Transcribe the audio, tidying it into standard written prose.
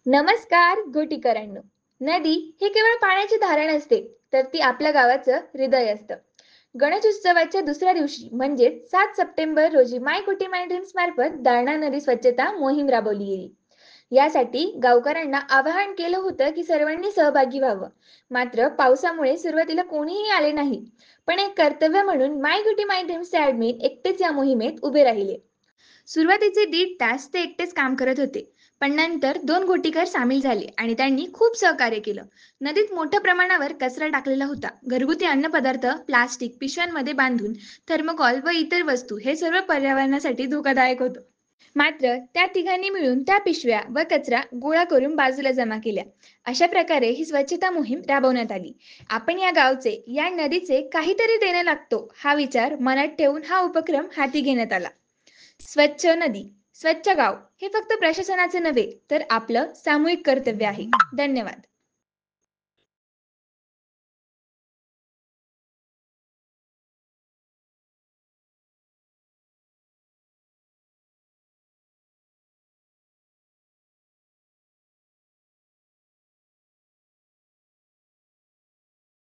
नमस्कार गोटीकरांनो. नदी हे केवळ पाण्याची धारा नसते, तर ती आपल्या गावाचं हृदय असतं. गणेश उत्सवाच्या दुसऱ्या दिवशी म्हणजेच 7 सप्टेंबर रोजी माय कुटी माय ड्रीम्स मार्फत दारणा नदी स्वच्छता मोहीम राबवली गेली. यासाठी गावकऱ्यांना आवाहन केलं होतं की सर्वांनी सहभागी व्हावं. मात्र पावसामुळे सुरुवातीला कोणीही आले नाही. पण एक कर्तव्य म्हणून माय कुटी माय ड्रीम्सचे ऍडमिन एकटेच या मोहिमेत उभे राहिले. सुरुवातीचे 1.5 तास ते एकटेच काम करत होते. पण नंतर 2 गोटीकर सामील झाले आणि त्यांनी खूप सहकार्य केलं. नदीत मोठ्या प्रमाणावर कचरा टाकलेला होता. घरगुती अन्नपदार्थ प्लास्टिक पिशव्यांमध्ये बांधून थर्मोकॉल व इतर वस्तू हे सर्व पर्यावरणासाठी धोकादायक होतं. मात्र त्या तिघांनी मिळून त्या पिशव्या व कचरा गोळा करून बाजूला जमा केल्या. अशा प्रकारे ही स्वच्छता मोहीम राबवण्यात आली. आपण या गावचे, या नदीचे काहीतरी देणं लागतो हा विचार मनात ठेवून हा उपक्रम हाती घेण्यात आला. स्वच्छ नदी, स्वच्छ गाव हे फक्त प्रशासनाचे नव्हे, तर आपलं सामूहिक कर्तव्य आहे. धन्यवाद.